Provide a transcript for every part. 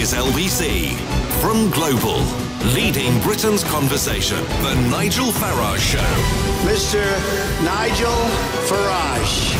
is LBC. From Global, leading Britain's conversation, The Nigel Farage Show. Mr. Nigel Farage.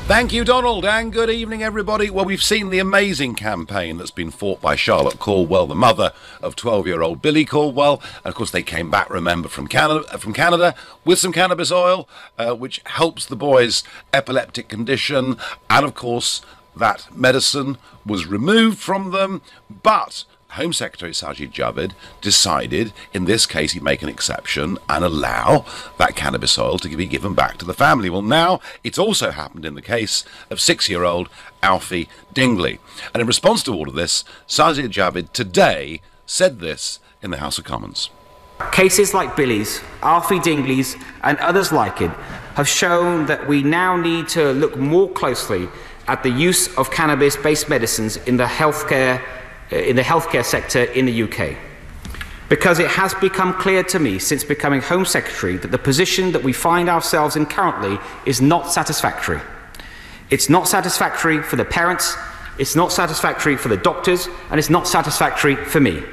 Thank you, Donald, and good evening, everybody. Well, we've seen the amazing campaign that's been fought by Charlotte Caldwell, the mother of 12-year-old Billy Caldwell. And, of course, they came back, remember, from Canada with some cannabis oil, which helps the boy's epileptic condition. And, of course, that medicine was removed from them, but Home Secretary Sajid Javid decided, in this case, he'd make an exception and allow that cannabis oil to be given back to the family. Well, now it's also happened in the case of 6-year-old Alfie Dingley. And in response to all of this, Sajid Javid today said this in the House of Commons. Cases like Billy's, Alfie Dingley's and others like it have shown that we now need to look more closely at the use of cannabis-based medicines in the healthcare sector in the UK. Because it has become clear to me since becoming Home Secretary that the position that we find ourselves in currently is not satisfactory. It's not satisfactory for the parents, it's not satisfactory for the doctors, and it's not satisfactory for me.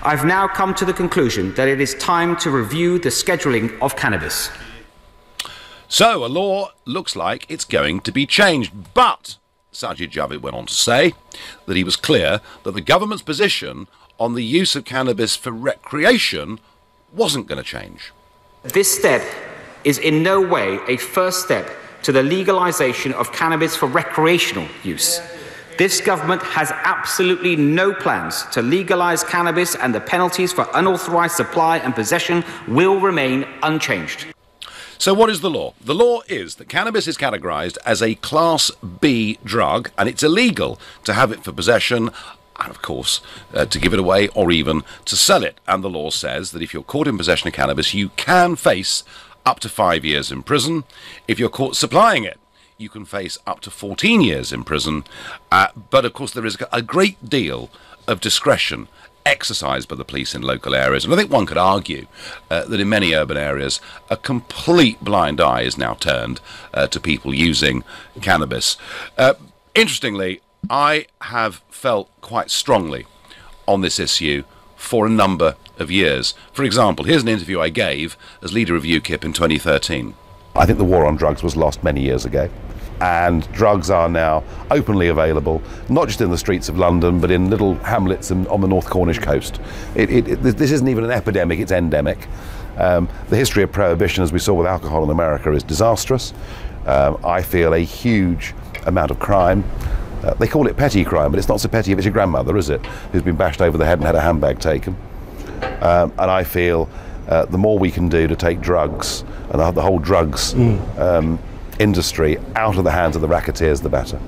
I've now come to the conclusion that it is time to review the scheduling of cannabis. So, a law looks like it's going to be changed, but Sajid Javid went on to say that he was clear that the government's position on the use of cannabis for recreation wasn't going to change. This step is in no way a first step to the legalisation of cannabis for recreational use. This government has absolutely no plans to legalise cannabis, and the penalties for unauthorised supply and possession will remain unchanged. So what is the law? The law is that cannabis is categorised as a Class B drug, and it's illegal to have it for possession and, of course, to give it away or even to sell it. And the law says that if you're caught in possession of cannabis, you can face up to 5 years in prison. If you're caught supplying it, you can face up to 14 years in prison. But, of course, there is a great deal of discretion exercised by the police in local areas. And I think one could argue that in many urban areas, a complete blind eye is now turned to people using cannabis. Interestingly, I have felt quite strongly on this issue for a number of years. For example, here's an interview I gave as leader of UKIP in 2013. I think the war on drugs was lost many years ago. And drugs are now openly available, not just in the streets of London, but in little hamlets on the North Cornish coast. This isn't even an epidemic, it's endemic. The history of prohibition, as we saw with alcohol in America, is disastrous. I feel a huge amount of crime. They call it petty crime, but it's not so petty if it's your grandmother, is it, who's been bashed over the head and had a handbag taken. And I feel the more we can do to take drugs, and the whole drugs industry out of the hands of the racketeers, the better.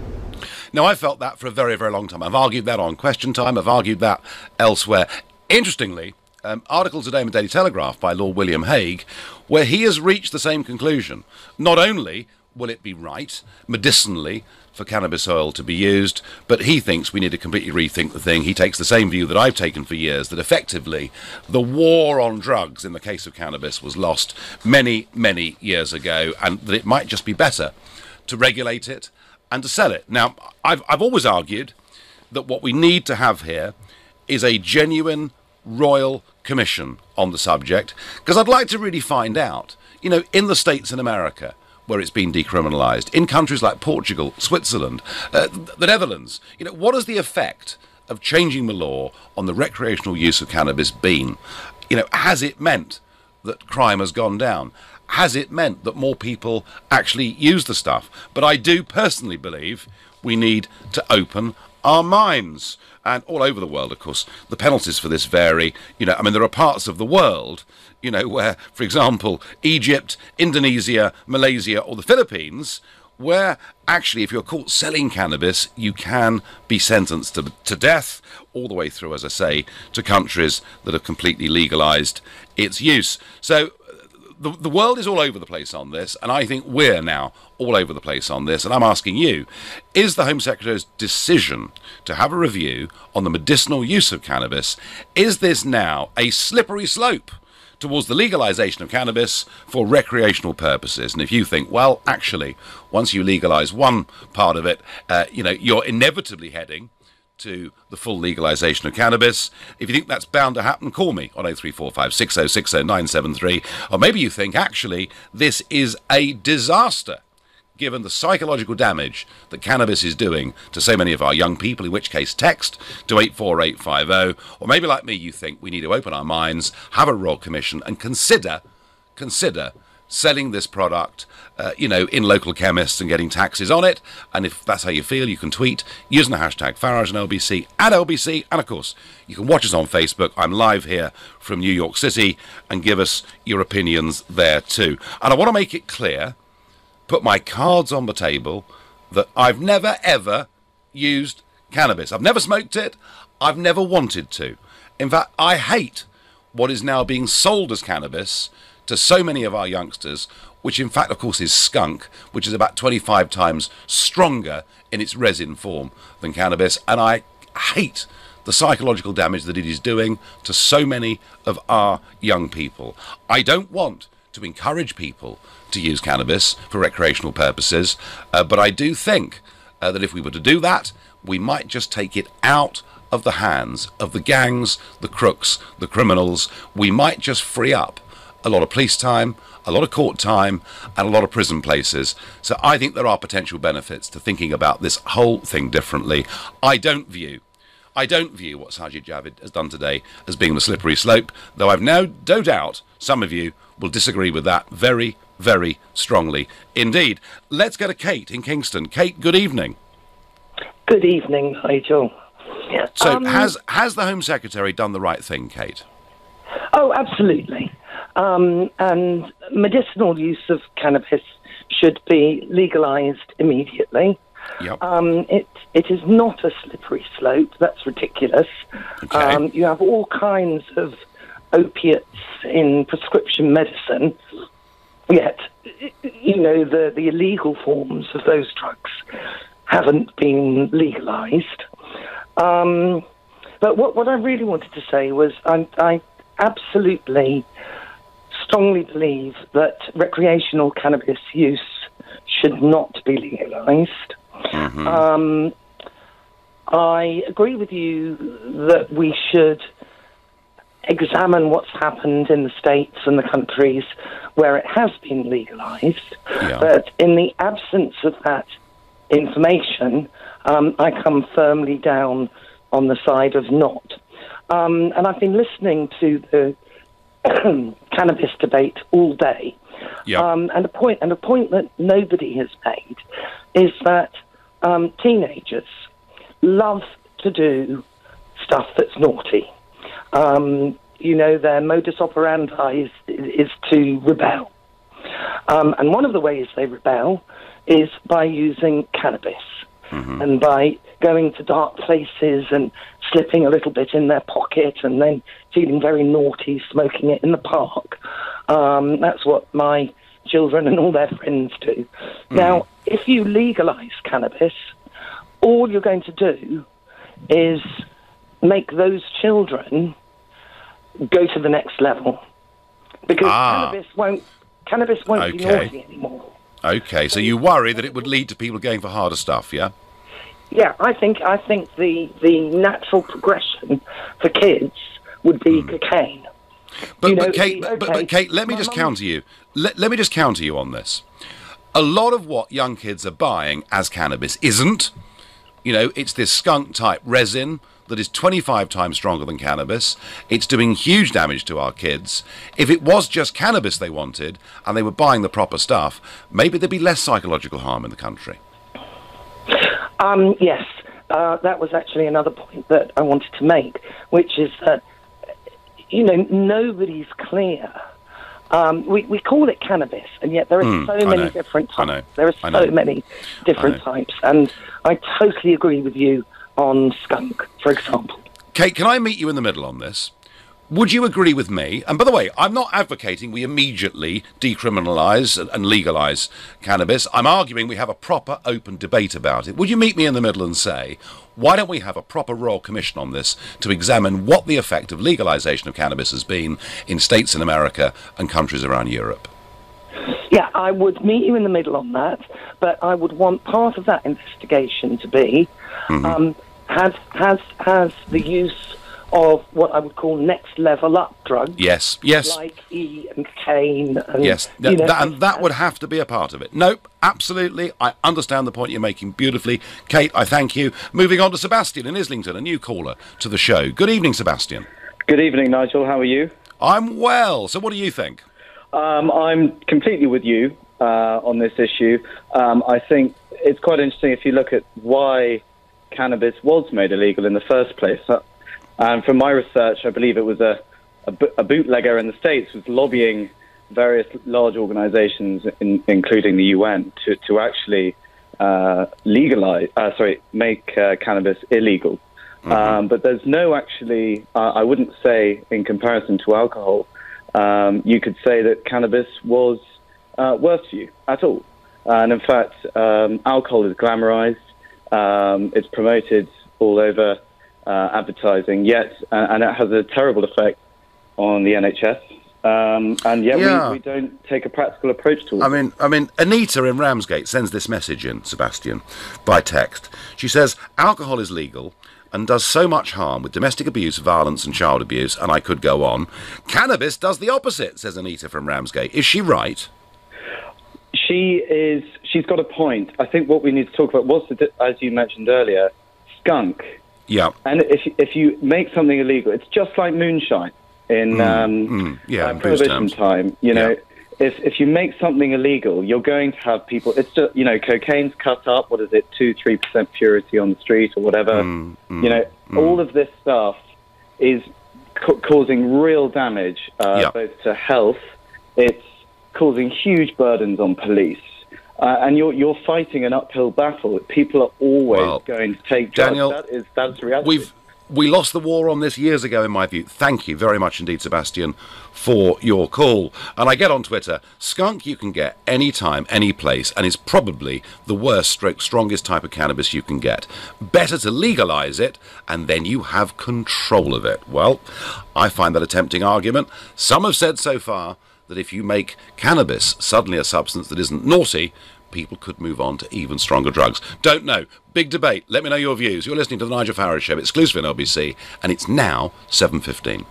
Now, I felt that for a very, very long time. I've argued that on Question Time. I've argued that elsewhere. Interestingly, article today in the Daily Telegraph by Lord William Hague, where he has reached the same conclusion. Not only will it be right, medicinally, for cannabis oil to be used, but he thinks we need to completely rethink the thing. He takes the same view that I've taken for years, that effectively the war on drugs in the case of cannabis was lost many, many years ago, and that it might just be better to regulate it and to sell it. Now, I've always argued that what we need to have here is a genuine royal commission on the subject, because I'd like to really find out, you know, in the States and America, where it's been decriminalised, in countries like Portugal, Switzerland, the Netherlands, you know, what has the effect of changing the law on the recreational use of cannabis been? You know, has it meant that crime has gone down? Has it meant that more people actually use the stuff? But I do personally believe we need to open our minds. And all over the world, of course, the penalties for this vary. You know, I mean, there are parts of the world, you know, where, for example, Egypt, Indonesia, Malaysia, or the Philippines, where actually if you're caught selling cannabis, you can be sentenced to death, all the way through, as I say, to countries that have completely legalised its use. So the world is all over the place on this, and I think we're now all over the place on this, and I'm asking you, is the Home Secretary's decision to have a review on the medicinal use of cannabis, is this now a slippery slope towards the legalisation of cannabis for recreational purposes. And if you think, well, actually, once you legalise one part of it, you're inevitably heading to the full legalisation of cannabis. If you think that's bound to happen, call me on 0345 6060 973. Or maybe you think, actually, this is a disaster, given the psychological damage that cannabis is doing to so many of our young people, in which case text to 84850. Or maybe like me, you think we need to open our minds, have a Royal Commission and consider selling this product, in local chemists and getting taxes on it. And if that's how you feel, you can tweet using the hashtag Farage and LBC at LBC. And of course, you can watch us on Facebook. I'm live here from New York City, and give us your opinions there too. And I want to make it clear, put my cards on the table, that I've never ever used cannabis. I've never smoked it. I've never wanted to. In fact, I hate what is now being sold as cannabis to so many of our youngsters, which in fact, of course, is skunk, which is about 25 times stronger in its resin form than cannabis. And I hate the psychological damage that it is doing to so many of our young people. I don't want to encourage people to use cannabis for recreational purposes, but I do think that if we were to do that, we might just take it out of the hands of the gangs, the crooks, the criminals. We might just free up a lot of police time, a lot of court time, and a lot of prison places. So I think there are potential benefits to thinking about this whole thing differently. I don't view what Sajid Javid has done today as being the slippery slope, though I've no doubt some of you will disagree with that very, very strongly indeed. Let's go to Kate in Kingston. Kate, good evening. Good evening, Nigel. So has the Home Secretary done the right thing, Kate? Oh, absolutely. And medicinal use of cannabis should be legalised immediately. Yep. It is not a slippery slope. That's ridiculous. Okay. You have all kinds of opiates in prescription medicine, yet, the illegal forms of those drugs haven't been legalised. But what I really wanted to say was I absolutely strongly believe that recreational cannabis use should not be legalised. Mm-hmm. I agree with you that we should examine what's happened in the states and the countries where it has been legalised. Yeah. But in the absence of that information, I come firmly down on the side of not. And I've been listening to the cannabis debate all day. Yep. And a point that nobody has made is that teenagers love to do stuff that's naughty. Their modus operandi is to rebel. And one of the ways they rebel is by using cannabis. Mm-hmm. And by going to dark places and slipping a little bit in their pocket and then feeling very naughty, smoking it in the park. That's what my children and all their friends do. Mm-hmm. Now, if you legalise cannabis, all you're going to do is make those children go to the next level. Because cannabis won't be naughty anymore. Okay, so you worry that it would lead to people going for harder stuff, yeah? Yeah, I think the natural progression for kids would be cocaine. But Kate, let me just counter you. Let me just counter you on this. A lot of what young kids are buying as cannabis isn't. It's this skunk-type resin that is 25 times stronger than cannabis. It's doing huge damage to our kids. If it was just cannabis they wanted, and they were buying the proper stuff, maybe there'd be less psychological harm in the country. Yes, that was actually another point that I wanted to make, which is that, nobody's clear. We call it cannabis, and yet there are so many different types. There are so many different types, and I totally agree with you on skunk, for example. Kate, can I meet you in the middle on this? Would you agree with me? And by the way, I'm not advocating we immediately decriminalise and legalise cannabis. I'm arguing we have a proper open debate about it. Would you meet me in the middle and say, why don't we have a proper Royal Commission on this to examine what the effect of legalisation of cannabis has been in states in America and countries around Europe? Yeah, I would meet you in the middle on that, but I would want part of that investigation to be, has the use of what I would call next level up drugs. Yes. Like E and cane. And, yes, that would have to be a part of it. Nope, absolutely. I understand the point you're making beautifully. Kate, I thank you. Moving on to Sebastian in Islington, a new caller to the show. Good evening, Sebastian. Good evening, Nigel. How are you? I'm well. So what do you think? I'm completely with you on this issue. I think it's quite interesting if you look at why cannabis was made illegal in the first place. And from my research, I believe it was a bootlegger in the States was lobbying various large organizations, including the UN, to actually make cannabis illegal. But there's no actually, I wouldn't say in comparison to alcohol, you could say that cannabis was worse for you at all. And in fact, alcohol is glamorized. It's promoted all over advertising, and it has a terrible effect on the NHS. And yet we don't take a practical approach to it. I mean, Anita in Ramsgate sends this message in, Sebastian, by text. She says, alcohol is legal and does so much harm with domestic abuse, violence and child abuse, and I could go on. Cannabis does the opposite, says Anita from Ramsgate. Is she right? She's got a point. I think what we need to talk about as you mentioned earlier, skunk. Yeah. And if you make something illegal, it's just like moonshine in prohibition time. You know, if you make something illegal, you're going to have people. It's just, cocaine's cut up. What is it, 2-3% purity on the street or whatever? All of this stuff is causing real damage, both to health. It's causing huge burdens on police. And you're fighting an uphill battle. People are always going to take drugs. Daniel, that's reality. We lost the war on this years ago, in my view. Thank you very much indeed, Sebastian, for your call. And I get on Twitter, skunk you can get any time, any place, and is probably the worst strongest type of cannabis you can get. Better to legalise it, and then you have control of it. Well, I find that a tempting argument. Some have said so far that if you make cannabis suddenly a substance that isn't naughty, people could move on to even stronger drugs. Don't know. Big debate. Let me know your views. You're listening to The Nigel Farage Show, exclusive on LBC, and it's now 7:15.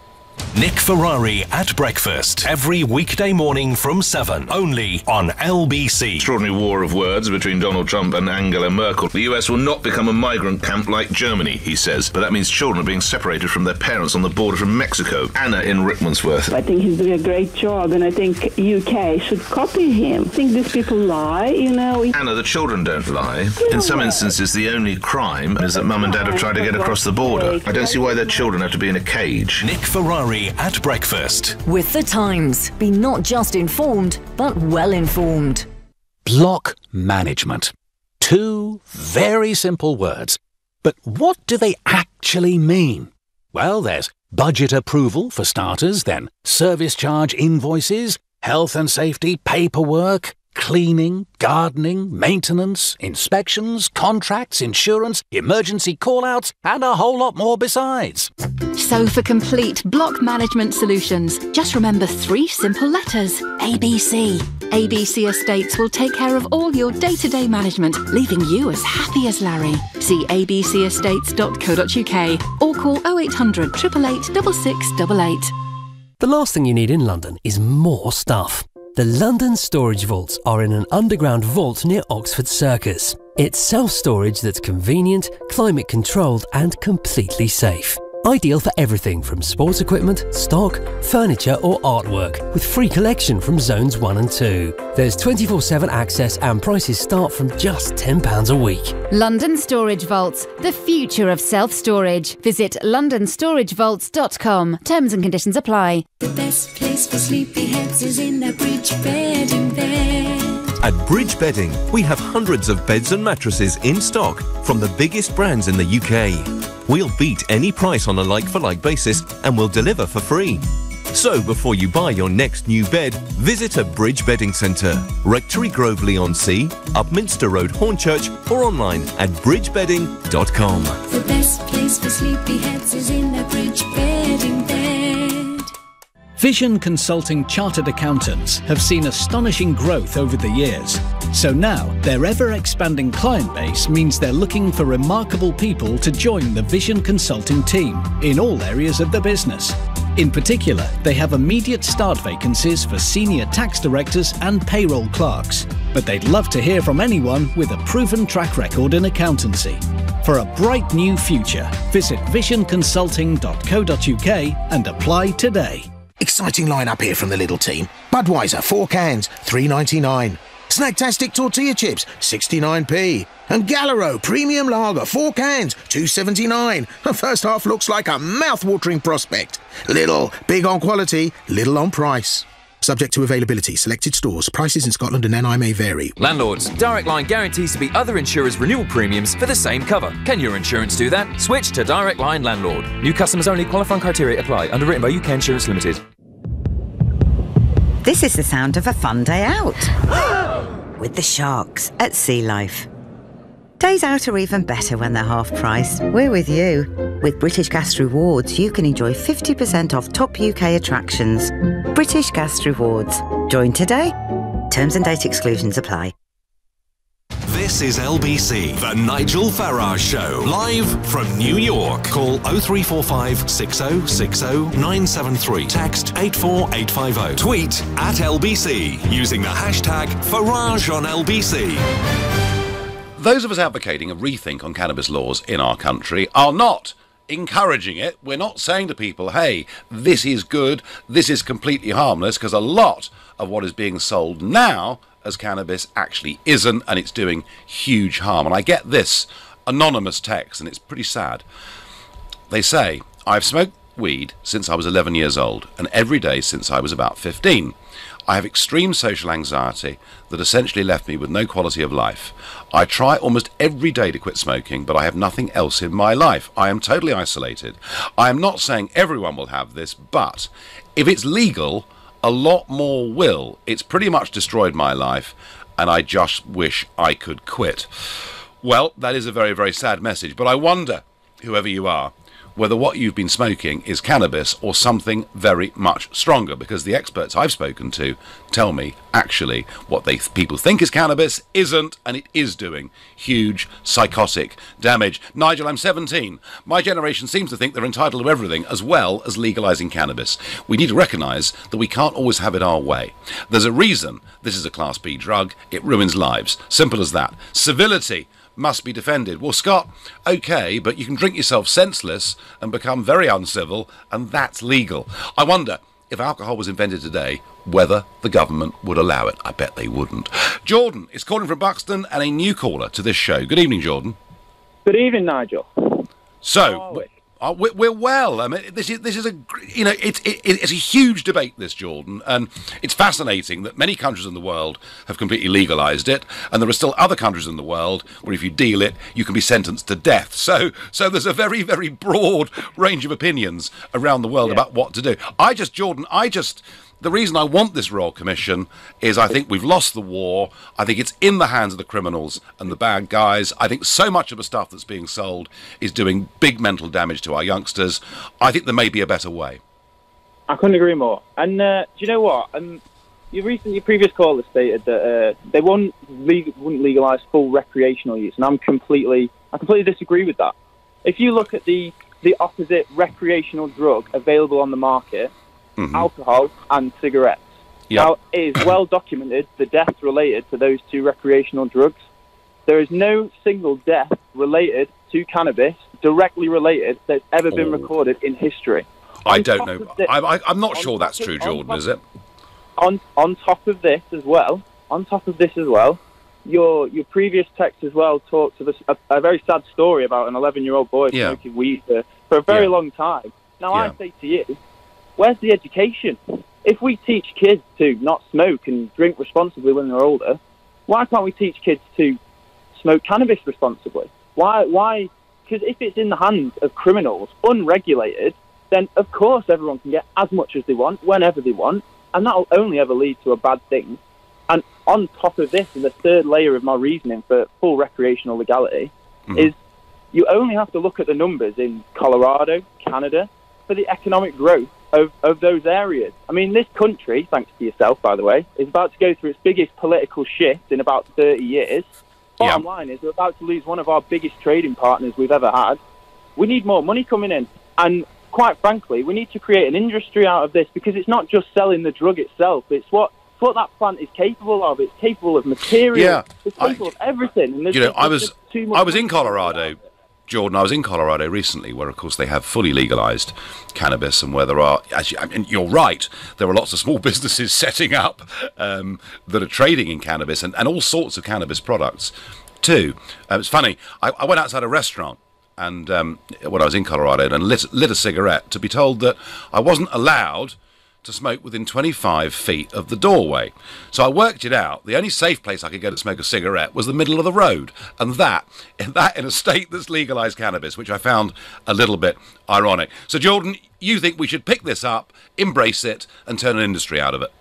Nick Ferrari at breakfast every weekday morning from 7, only on LBC. Extraordinary war of words between Donald Trump and Angela Merkel. The US will not become a migrant camp like Germany, he says, but that means children are being separated from their parents on the border from Mexico. Anna in Rickmansworth. I think he's doing a great job, and I think UK should copy him. I think these people lie, Anna, the children don't lie. In some instances, the only crime is that mum and dad have tried to get across the border. I don't see why their children have to be in a cage. Nick Ferrari at breakfast. With The Times. Be not just informed, but well informed. Block management. 2 very simple words. But what do they actually mean? Well, there's budget approval for starters, then service charge invoices, health and safety paperwork, cleaning, gardening, maintenance, inspections, contracts, insurance, emergency call-outs, and a whole lot more besides. So for complete block management solutions, just remember 3 simple letters: ABC. ABC Estates will take care of all your day-to-day management, leaving you as happy as Larry. See abcestates.co.uk or call 0800 888 6688. The last thing you need in London is more stuff. The London Storage Vaults are in an underground vault near Oxford Circus. It's self-storage that's convenient, climate-controlled and completely safe. Ideal for everything from sports equipment, stock, furniture or artwork, with free collection from Zones 1 and 2. There's 24/7 access and prices start from just £10 a week. London Storage Vaults, the future of self-storage. Visit londonstoragevaults.com. Terms and conditions apply. The best place for sleepyheads is in a Bridge bed in bed. At Bridge Bedding, we have hundreds of beds and mattresses in stock from the biggest brands in the UK. We'll beat any price on a like-for-like basis and we'll deliver for free. So before you buy your next new bed, visit a Bridge Bedding Centre, Rectory Groveley-on-Sea, Upminster Road, Hornchurch, or online at bridgebedding.com. The best place for sleepyheads is in the Bridge Bedding bed. Vision Consulting Chartered Accountants have seen astonishing growth over the years. So now, their ever-expanding client base means they're looking for remarkable people to join the Vision Consulting team in all areas of the business. In particular, they have immediate start vacancies for senior tax directors and payroll clerks. But they'd love to hear from anyone with a proven track record in accountancy. For a bright new future, visit visionconsulting.co.uk and apply today. Exciting line-up here from the little team. Budweiser, 4 cans, $3.99. Snacktastic tortilla chips, 69p. And Gallero Premium Lager, 4 cans, $2.79. The first half looks like a mouth-watering prospect. Little, big on quality, little on price. Subject to availability, selected stores. Prices in Scotland and NI may vary. Landlords, Direct Line guarantees to beat other insurers' renewal premiums for the same cover. Can your insurance do that? Switch to Direct Line Landlord. New customers only. Qualifying criteria apply. Underwritten by UK Insurance Limited. This is the sound of a fun day out with the sharks at Sea Life. Days out are even better when they're half price. We're with you. With British Gas Rewards, you can enjoy 50% off top UK attractions. British Gas Rewards. Join today. Terms and date exclusions apply. This is LBC, the Nigel Farage Show, live from New York. Call 0345 6060 973. Text 84850. Tweet at LBC using the hashtag FarageOnLBC. Those of us advocating a rethink on cannabis laws in our country are not encouraging it. We're not saying to people, hey, this is good, this is completely harmless, because a lot of what is being sold now as cannabis actually isn't, and it's doing huge harm. And I get this anonymous text, and it's pretty sad. They say, I've smoked weed since I was 11 years old, and every day since I was about 15. I have extreme social anxiety that essentially left me with no quality of life. I try almost every day to quit smoking, but I have nothing else in my life. I am totally isolated. I am not saying everyone will have this, but if it's legal, a lot more will. It's pretty much destroyed my life, and I just wish I could quit. Well, that is a very, very sad message, but I wonder, whoever you are, whether what you've been smoking is cannabis or something very much stronger, because the experts I've spoken to tell me actually what people think is cannabis isn't, and it is doing huge psychotic damage. Nigel, I'm 17. My generation seems to think they're entitled to everything, as well as legalising cannabis. We need to recognise that we can't always have it our way. There's a reason this is a Class B drug. It ruins lives. Simple as that. Civility must be defended. Well, Scott, okay, but you can drink yourself senseless and become very uncivil, and that's legal. I wonder, if alcohol was invented today, whether the government would allow it. I bet they wouldn't. Jordan is calling from Buxton, and a new caller to this show. Good evening, Jordan. Good evening, Nigel. So, we're well. I mean, this is a, you know, it's a huge debate, this, Jordan, and it's fascinating that many countries in the world have completely legalised it, and there are still other countries in the world where if you deal it, you can be sentenced to death. So there's a very, very broad range of opinions around the world about what to do. The reason I want this Royal Commission is I think we've lost the war. I think it's in the hands of the criminals and the bad guys. I think so much of the stuff that's being sold is doing big mental damage to our youngsters. I think there may be a better way. I couldn't agree more. And do you know what? Your previous caller stated that they wouldn't legalise full recreational use, and I completely disagree with that. If you look at the opposite recreational drug available on the market, alcohol and cigarettes. Yep. Now, it is well documented the deaths related to those two recreational drugs. There is no single death related to cannabis, directly related, that's ever been recorded in history. I don't know. I'm not sure that's true, Jordan, is it? On top of this as well, your previous text as well talks of a very sad story about an 11-year-old boy smoking weed for a very long time. Now, I say to you, where's the education? If we teach kids to not smoke and drink responsibly when they're older, why can't we teach kids to smoke cannabis responsibly? Why Because if it's in the hands of criminals, unregulated, then of course everyone can get as much as they want, whenever they want, and that'll only ever lead to a bad thing. And on top of this, and the third layer of my reasoning for full recreational legality, is you only have to look at the numbers in Colorado, Canada, for the economic growth of those areas. I mean, this country, thanks to yourself, by the way, is about to go through its biggest political shift in about 30 years. Bottom line is we're about to lose one of our biggest trading partners we've ever had. We need more money coming in. And quite frankly, we need to create an industry out of this, because it's not just selling the drug itself. It's what that plant is capable of. It's capable of material. Yeah. It's capable of everything. And I was in Colorado, Jordan. I was in Colorado recently, where, of course, they have fully legalized cannabis, and where there are, and you're right, there are lots of small businesses setting up that are trading in cannabis and all sorts of cannabis products too. It's funny. I went outside a restaurant, and when I was in Colorado, and lit a cigarette, to be told that I wasn't allowed to smoke within 25 feet of the doorway. So I worked it out. The only safe place I could go to smoke a cigarette was the middle of the road, and that in a state that's legalized cannabis, which I found a little bit ironic. So Jordan, you think we should pick this up, embrace it, and turn an industry out of it?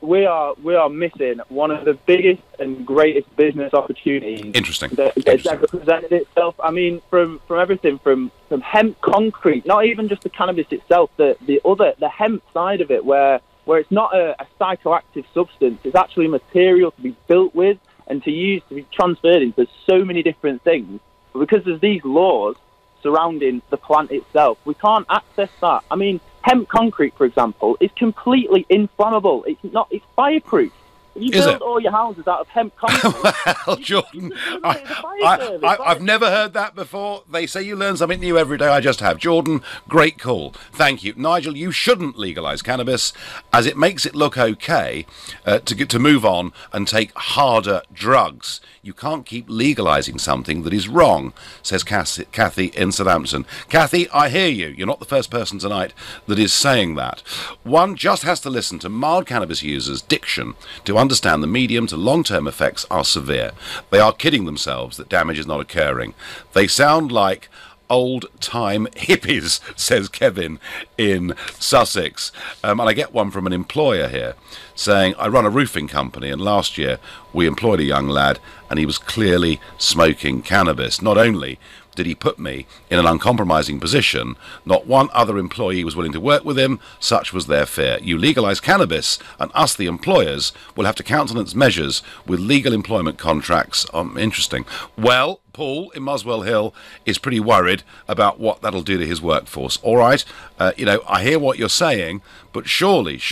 We are missing one of the biggest and greatest business opportunities. Interesting. That ever presented itself. I mean, from everything from hemp concrete, not even just the cannabis itself, the hemp side of it, where it's not a psychoactive substance, it's actually material to be built with and to use to be transferred into so many different things. But because there's these laws surrounding the plant itself, we can't access that. I mean, hemp concrete, for example, is completely inflammable. It's fireproof. If you build all your houses out of hemp concrete... Well, Jordan, I've never heard that before. They say you learn something new every day. I just have. Jordan, great call. Thank you. Nigel, you shouldn't legalise cannabis, as it makes it look okay to move on and take harder drugs. You can't keep legalising something that is wrong, says Kathy in Southampton. Kathy, I hear you. You're not the first person tonight that is saying that. One just has to listen to mild cannabis users' diction to understand the medium to long-term effects are severe. They are kidding themselves that damage is not occurring. They sound like old-time hippies, says Kevin in Sussex. And I get one from an employer here saying, I run a roofing company, and last year we employed a young lad and he was clearly smoking cannabis. Not only did he put me in an uncompromising position, not one other employee was willing to work with him. Such was their fear. You legalise cannabis, and us, the employers, will have to countenance measures with legal employment contracts. Interesting. Well, Paul in Muswell Hill is pretty worried about what that'll do to his workforce. All right, I hear what you're saying, but surely,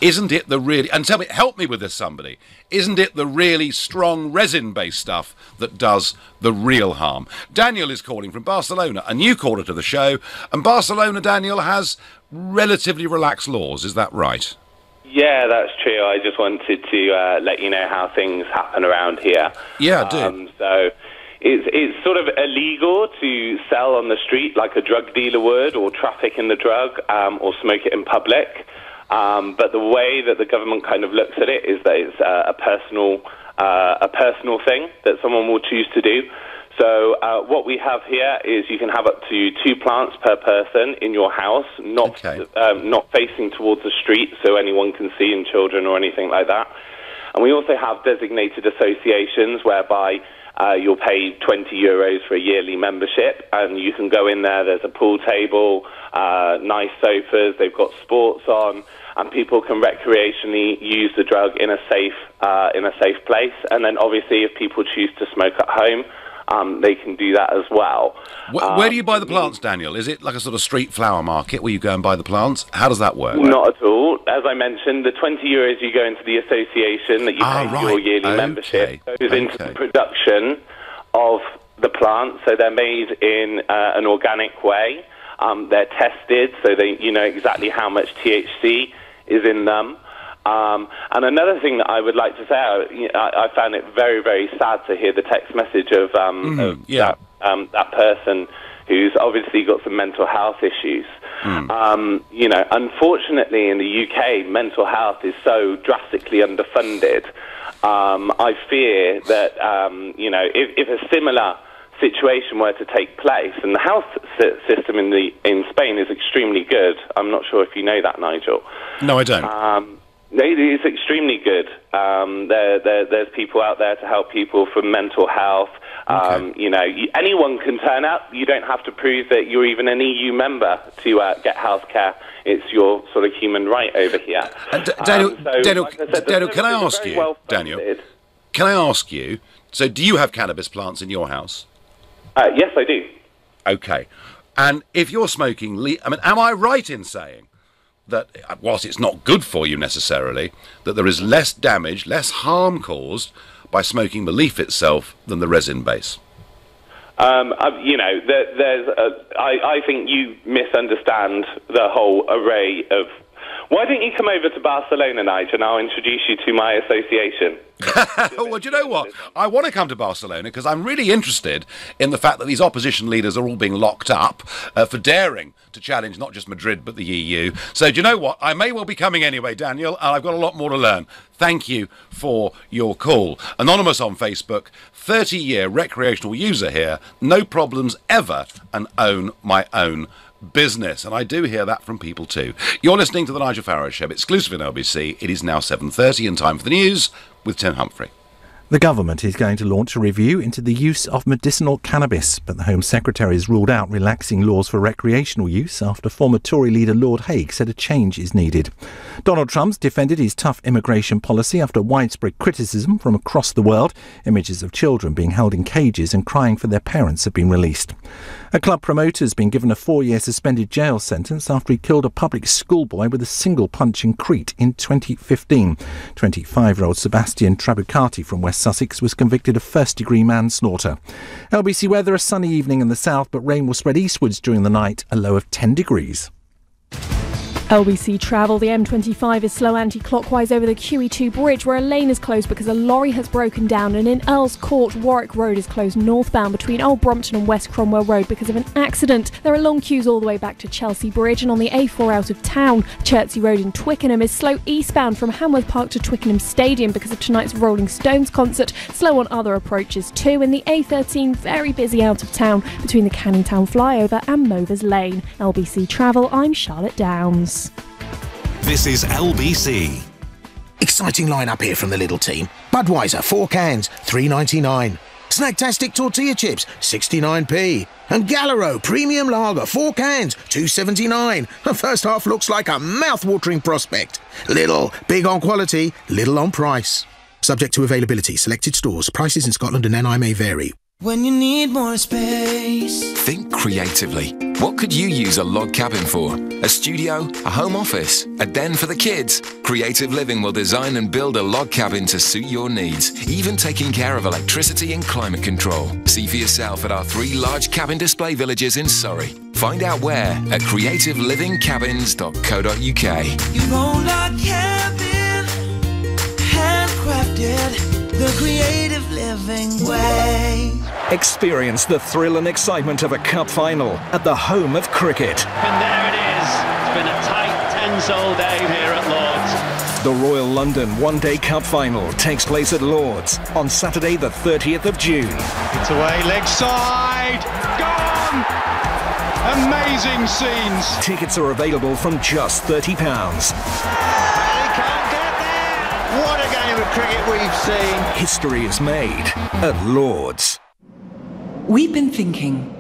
isn't it the really, and tell me, help me with this, somebody, isn't it the really strong resin-based stuff that does the real harm? Daniel is calling from Barcelona, a new caller to the show, and Barcelona, Daniel, has relatively relaxed laws, is that right? Yeah, that's true. I just wanted to let you know how things happen around here. Yeah, do. So it's sort of illegal to sell on the street like a drug dealer would, or traffic in the drug, or smoke it in public. But the way that the government kind of looks at it is that it's a personal thing that someone will choose to do. So what we have here is you can have up to 2 plants per person in your house, not facing towards the street so anyone can see, and children or anything like that. And we also have designated associations whereby you'll pay €20 for a yearly membership, and you can go in there. There's a pool table, nice sofas, they've got sports on, and people can recreationally use the drug in a safe place. And then obviously if people choose to smoke at home, they can do that as well. Where do you buy the plants, Daniel? Is it like a sort of street flower market where you go and buy the plants? How does that work? Not at all. As I mentioned, the €20 you go into the association that you pay for your yearly membership goes into the production of the plants. So they're made in an organic way. They're tested, so you know exactly how much THC is in them. And another thing that I would like to say, I found it very, very sad to hear the text message of that person who's obviously got some mental health issues. Unfortunately in the UK, mental health is so drastically underfunded. I fear that, if a similar situation were to take place, and the health system in Spain is extremely good. I'm not sure if you know that, Nigel. No, I don't. It's extremely good. There's people out there to help people from mental health. You know, anyone can turn up. You don't have to prove that you're even an EU member to get health care. It's your sort of human right over here. Daniel, can I ask you, Daniel, can I ask you, so do you have cannabis plants in your house? Yes, I do. Okay. And if you're smoking, I mean, am I right in saying that, whilst it's not good for you necessarily, that there is less damage, less harm caused by smoking the leaf itself than the resin base? You know, I think you misunderstand the whole array of... Why don't you come over to Barcelona, Nigel, and I'll introduce you to my association? Well, do you know what? I want to come to Barcelona because I'm really interested in the fact that these opposition leaders are all being locked up for daring to challenge not just Madrid but the EU. So do you know what? I may well be coming anyway, Daniel, and I've got a lot more to learn. Thank you for your call. Anonymous on Facebook, 30-year recreational user here, no problems ever, and own my own business. And I do hear that from people too. You're listening to the Nigel Farage Show, exclusive in LBC. It is now 7:30 and time for the news with Tim Humphrey. The government is going to launch a review into the use of medicinal cannabis, but the Home Secretary has ruled out relaxing laws for recreational use after former Tory leader Lord Hague said a change is needed. Donald Trump's defended his tough immigration policy after widespread criticism from across the world. Images of children being held in cages and crying for their parents have been released. A club promoter has been given a 4-year suspended jail sentence after he killed a public schoolboy with a single punch in Crete in 2015. 25-year-old Sebastian Trabucati from West Sussex was convicted of first-degree manslaughter. LBC weather, a sunny evening in the south, but rain will spread eastwards during the night, a low of 10 degrees. LBC travel. The M25 is slow anti-clockwise over the QE2 bridge where a lane is closed because a lorry has broken down, and in Earls Court, Warwick Road is closed northbound between Old Brompton and West Cromwell Road because of an accident. There are long queues all the way back to Chelsea Bridge, and on the A4 out of town, Chertsey Road in Twickenham is slow eastbound from Hamworth Park to Twickenham Stadium because of tonight's Rolling Stones concert. Slow on other approaches too. In the A13, very busy out of town between the Canning Town flyover and Movers Lane. LBC Travel, I'm Charlotte Downs. This is LBC. Exciting lineup here from the little team. Budweiser, 4 cans, $3.99. Snacktastic tortilla chips, 69p. And Galero Premium Lager, 4 cans, $2.79. The first half looks like a mouth-watering prospect. Little, big on quality, little on price. Subject to availability, selected stores. Prices in Scotland and NI may vary. When you need more space. Think creatively. What could you use a log cabin for? A studio? A home office? A den for the kids? Creative Living will design and build a log cabin to suit your needs, even taking care of electricity and climate control. See for yourself at our 3 large cabin display villages in Surrey. Find out where at creativelivingcabins.co.uk. Your own log cabin, handcrafted. The creative living way. Experience the thrill and excitement of a cup final at the home of cricket. And there it is. It's been a tight, tense-all day here at Lord's. The Royal London One-Day Cup Final takes place at Lord's on Saturday the 30th of June. It's away, leg side, gone! Amazing scenes. Tickets are available from just £30. What a game of cricket we've seen. History is made at Lord's. We've been thinking,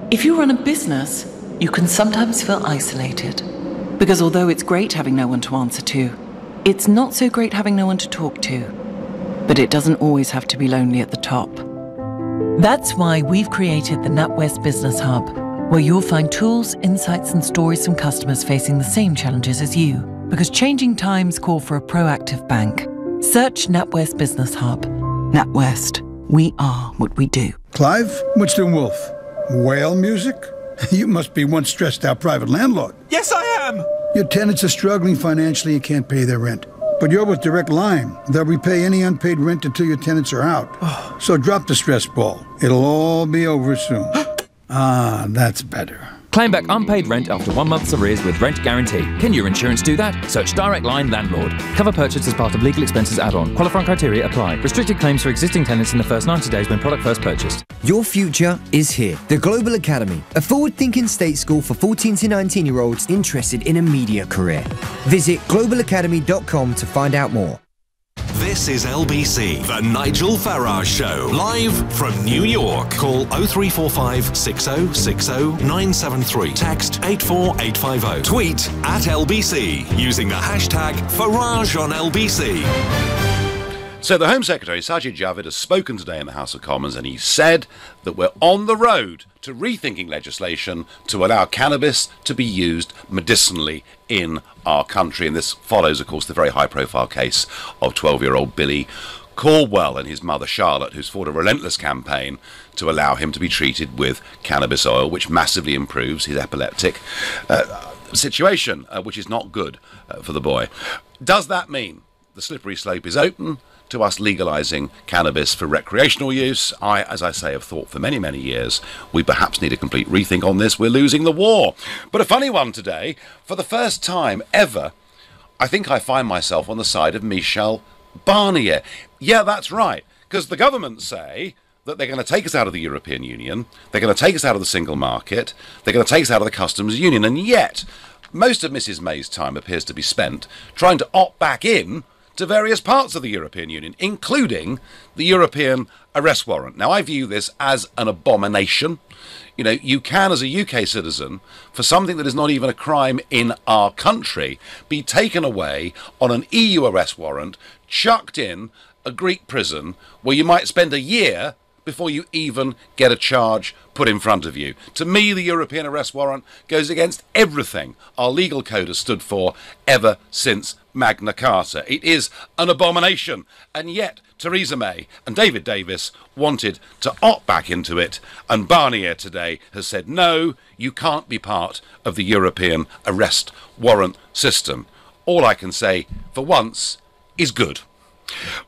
if you run a business, you can sometimes feel isolated. Because although it's great having no one to answer to, it's not so great having no one to talk to. But it doesn't always have to be lonely at the top. That's why we've created the NatWest Business Hub, where you'll find tools, insights and stories from customers facing the same challenges as you. Because changing times call for a proactive bank. Search NatWest Business Hub. NatWest. We are what we do. Clive, what's doing Wolf? Whale music? You must be one stressed-out private landlord. Yes, I am! Your tenants are struggling financially and can't pay their rent. But you're with Direct Line. They'll repay any unpaid rent until your tenants are out. So drop the stress ball. It'll all be over soon. Ah, that's better. Claim back unpaid rent after 1 month's arrears with Rent Guarantee. Can your insurance do that? Search Direct Line Landlord. Cover purchased as part of legal expenses add-on. Qualifying criteria apply. Restricted claims for existing tenants in the first 90 days when product first purchased. Your future is here. The Global Academy, a forward-thinking state school for 14 to 19-year-olds interested in a media career. Visit globalacademy.com to find out more. This is LBC, the Nigel Farage Show, live from New York. Call 0345 6060 973. Text 84850. Tweet at LBC using the hashtag Farage on LBC. So the Home Secretary, Sajid Javid, has spoken today in the House of Commons, and he said that we're on the road to rethinking legislation to allow cannabis to be used medicinally in our country. And this follows, of course, the very high-profile case of 12-year-old Billy Caldwell and his mother Charlotte, who's fought a relentless campaign to allow him to be treated with cannabis oil, which massively improves his epileptic situation, which is not good for the boy. Does that mean the slippery slope is open to us legalising cannabis for recreational use? I, as I say, have thought for many, many years we perhaps need a complete rethink on this. We're losing the war. But a funny one today. For the first time ever, I think I find myself on the side of Michel Barnier. Yeah, that's right, because the government say that they're going to take us out of the European Union, they're going to take us out of the single market, they're going to take us out of the customs union, and yet most of Mrs May's time appears to be spent trying to opt back in to various parts of the European Union, including the European arrest warrant. Now, I view this as an abomination. You know, you can, as a UK citizen, for something that is not even a crime in our country, be taken away on an EU arrest warrant, chucked in a Greek prison where you might spend a year before you even get a charge put in front of you. To me, the European arrest warrant goes against everything our legal code has stood for ever since Magna Carta. It is an abomination, and yet Theresa May and David Davis wanted to opt back into it, and Barnier today has said, no, you can't be part of the European arrest warrant system. All I can say, for once, is good.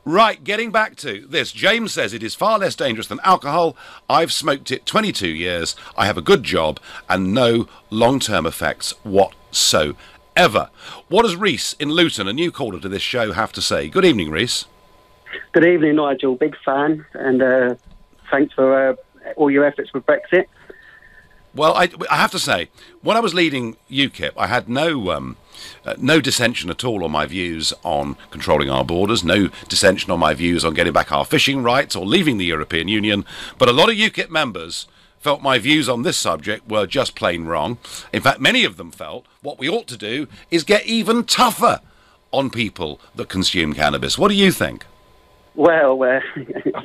Right, getting back to this. James says it is far less dangerous than alcohol. I've smoked it 22 years. I have a good job and no long-term effects whatsoever. What does Reese in Luton, a new caller to this show, have to say? Good evening, Reese. Good evening, Nigel. Big fan, and thanks for all your efforts with Brexit. Well, I have to say, when I was leading UKIP, I had no dissension at all on my views on controlling our borders, no dissension on my views on getting back our fishing rights or leaving the European Union, but a lot of UKIP members felt my views on this subject were just plain wrong. In fact, many of them felt what we ought to do is get even tougher on people that consume cannabis. What do you think? Well, I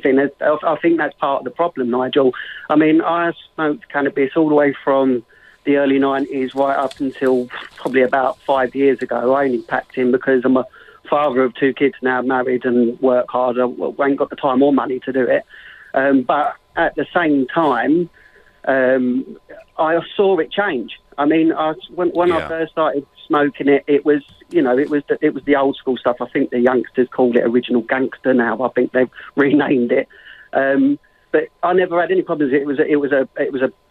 think that's part of the problem, Nigel. I mean, I smoked cannabis all the way from the early 90s right up until probably about 5 years ago. I only packed in because I'm a father of 2 kids now, married and work hard. I ain't got the time or money to do it. But at the same time, I saw it change. I mean, when I first started smoking it, it was the old school stuff. I think the youngsters call it original gangster now. I think they've renamed it. But I never had any problems. It was a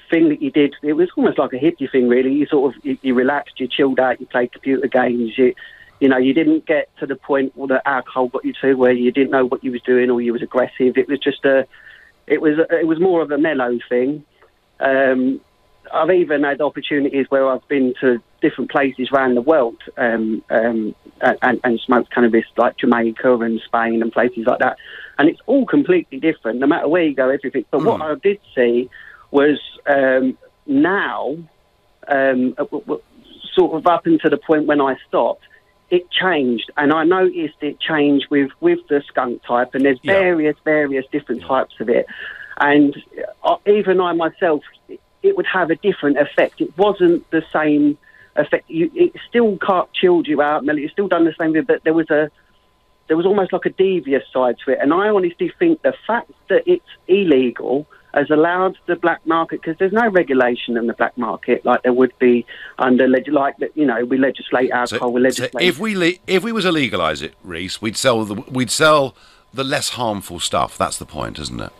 thing that you did. It was almost like a hippie thing, really. You relaxed, you chilled out, you played computer games. You didn't get to the point that alcohol got you to, where you didn't know what you was doing or you was aggressive. It was just it was more of a mellow thing. I've even had opportunities where I've been to different places around the world and smoked cannabis, like Jamaica and Spain and places like that. And it's all completely different, no matter where you go, everything. But what I did see was now, sort of up until the point when I stopped, it changed. And I noticed it changed with the skunk type, and there's various different types of it. And even I myself, it would have a different effect. It wasn't the same effect. It still chilled you out, Melly. It still done the same thing, but there was almost like a devious side to it. And I honestly think the fact that it's illegal has allowed the black market, because there's no regulation in the black market like there would be under, we legislate alcohol. So if we was to legalise it, Reese, we'd sell the less harmful stuff. That's the point, isn't it?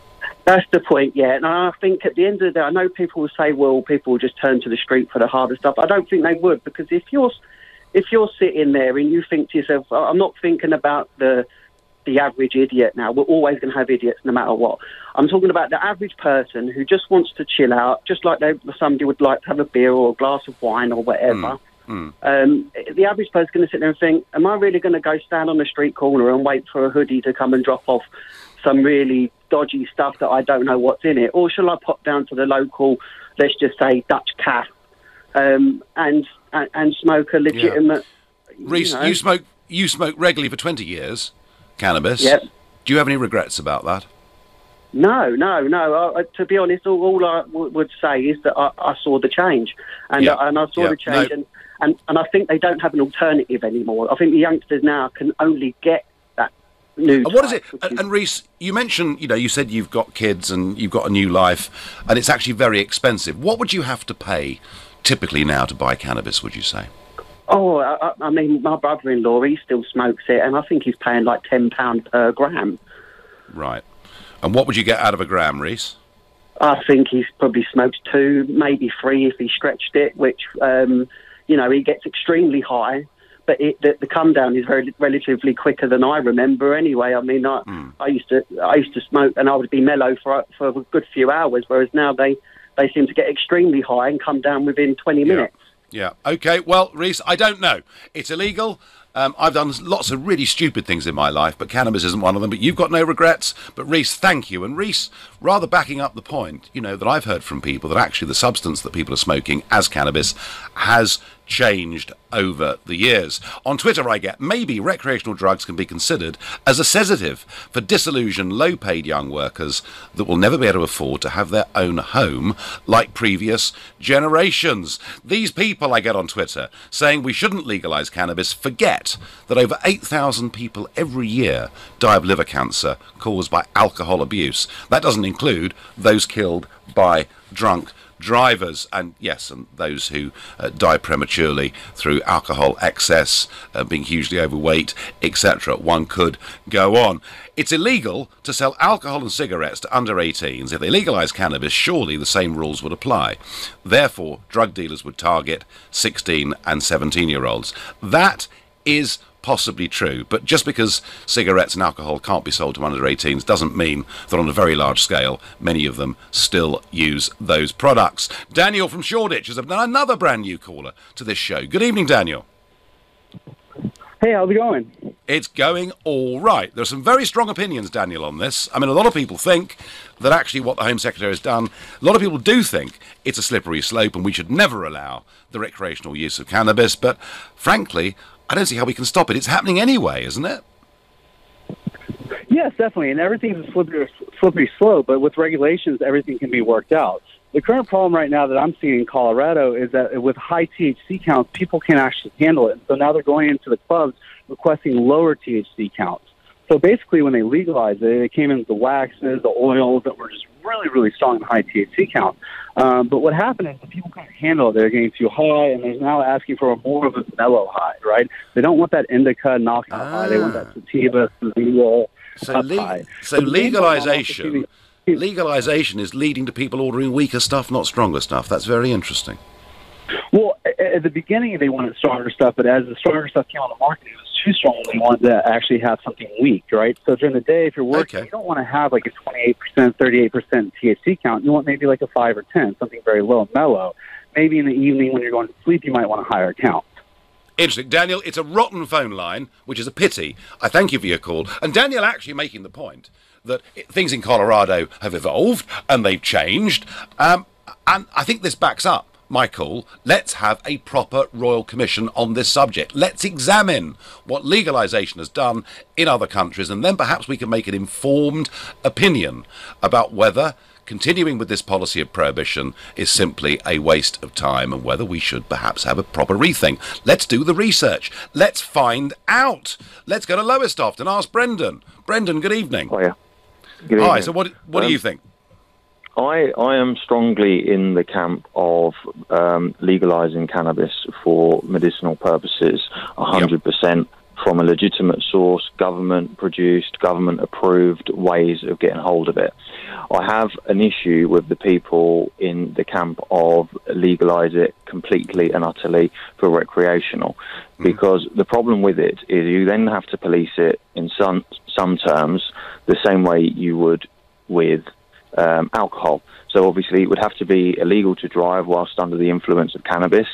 That's the point, yeah. And I think at the end of the day, I know people will say, well, people will just turn to the street for the harder stuff. I don't think they would, because if you're sitting there and you think to yourself, I'm not thinking about the average idiot now. We're always going to have idiots no matter what. I'm talking about the average person who just wants to chill out, just like somebody would like to have a beer or a glass of wine or whatever. The average person's going to sit there and think, am I really going to go stand on the street corner and wait for a hoodie to come and drop off some really dodgy stuff that I don't know what's in it? Or shall I pop down to the local, let's just say, Dutch Cafe and smoke a legitimate... Reece, you smoke regularly for 20 years, cannabis. Yep. Do you have any regrets about that? No. To be honest, all I would say is that I saw the change. And I saw the change, and I think they don't have an alternative anymore. I think the youngsters now can only get that new... And what is it? And Reece, you mentioned, you said you've got kids and you've got a new life, and it's actually very expensive. What would you have to pay typically now to buy cannabis, would you say? Oh, I mean, my brother-in-law, he still smokes it, and I think he's paying like £10 per gram. Right. And what would you get out of a gram, Reece? I think he's probably smoked 2, maybe 3 if he stretched it, which, he gets extremely high, but the come down is relatively quicker than I remember anyway. I mean, I used to smoke and I would be mellow for a good few hours, whereas now they seem to get extremely high and come down within 20 minutes. Yeah. Okay. Well, Reece, I don't know. It's illegal. I've done lots of really stupid things in my life, but cannabis isn't one of them. But you've got no regrets. But Reece, thank you. And Reece, rather backing up the point, that I've heard from people that actually the substance that people are smoking as cannabis has changed over the years. On Twitter I get, maybe recreational drugs can be considered as a sedative for disillusioned, low-paid young workers that will never be able to afford to have their own home like previous generations. These people I get on Twitter saying we shouldn't legalise cannabis forget that over 8,000 people every year die of liver cancer caused by alcohol abuse. That doesn't include those killed by drunk drivers, and those who die prematurely through alcohol excess, being hugely overweight, etc. One could go on. It's illegal to sell alcohol and cigarettes to under 18s. If they legalise cannabis, surely the same rules would apply. Therefore, drug dealers would target 16 and 17-year-olds. That is possibly true, but just because cigarettes and alcohol can't be sold to under 18s doesn't mean that on a very large scale many of them still use those products. Daniel from Shoreditch is another brand new caller to this show. Good evening, Daniel. Hey, how's it going? It's going all right. There are some very strong opinions, Daniel, on this. I mean, a lot of people think that actually what the Home Secretary has done, a lot of people do think it's a slippery slope and we should never allow the recreational use of cannabis, but frankly, I don't see how we can stop it. It's happening anyway, isn't it? Yes, definitely. And everything's a slippery slope, but with regulations, everything can be worked out. The current problem right now that I'm seeing in Colorado is that with high THC counts, people can't actually handle it. And so now they're going into the clubs requesting lower THC counts. So basically, when they legalized it, it came in with the waxes, the oils that were just really, really strong in high THC count. But what happened is the people can't handle it. They're getting too high, and they're now asking for more of a mellow high, right? They don't want that indica knockout high. They want that sativa, high. So legalization is leading to people ordering weaker stuff, not stronger stuff. That's very interesting. Well, at the beginning, they wanted stronger stuff, but as the stronger stuff came on the market, it was too strong. They wanted to actually have something weak, right? So during the day, if you're working, you don't want to have like a 28%, 38% THC count. You want maybe like a 5 or 10, something very low and mellow. Maybe in the evening when you're going to sleep, you might want a higher count. Interesting. Daniel, it's a rotten phone line, which is a pity. I thank you for your call. And Daniel actually making the point that things in Colorado have evolved and they've changed. And I think this backs up my call. Let's have a proper Royal Commission on this subject. Let's examine what legalisation has done in other countries, and then perhaps we can make an informed opinion about whether continuing with this policy of prohibition is simply a waste of time and whether we should perhaps have a proper rethink. Let's do the research. Let's find out. Let's go to Lowestoft and ask Brendan. Brendan, good evening. Oh, yeah. Good evening. Hi, so what do you think? I am strongly in the camp of legalising cannabis for medicinal purposes, 100% from a legitimate source, government-produced, government-approved ways of getting hold of it. I have an issue with the people in the camp of legalise it completely and utterly for recreational, because the problem with it is you then have to police it in some terms the same way you would with alcohol. So obviously it would have to be illegal to drive whilst under the influence of cannabis,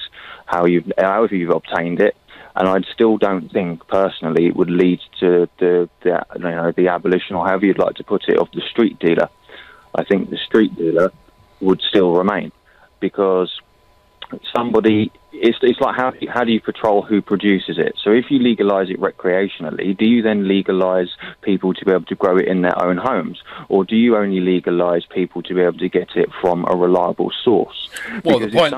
however you've obtained it. And I still don't think, personally, it would lead to the abolition, or however you'd like to put it, of the street dealer. I think the street dealer would still remain, because somebody, it's like how do you patrol who produces it? So if you legalise it recreationally, do you then legalise people to be able to grow it in their own homes? Or do you only legalise people to be able to get it from a reliable source? Well, because the point,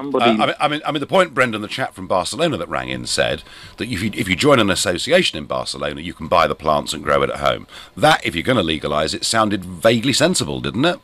I mean, the point, Brendan, the chap from Barcelona that rang in said that if you join an association in Barcelona, you can buy the plants and grow it at home. That, if you're going to legalise it, sounded vaguely sensible, didn't it?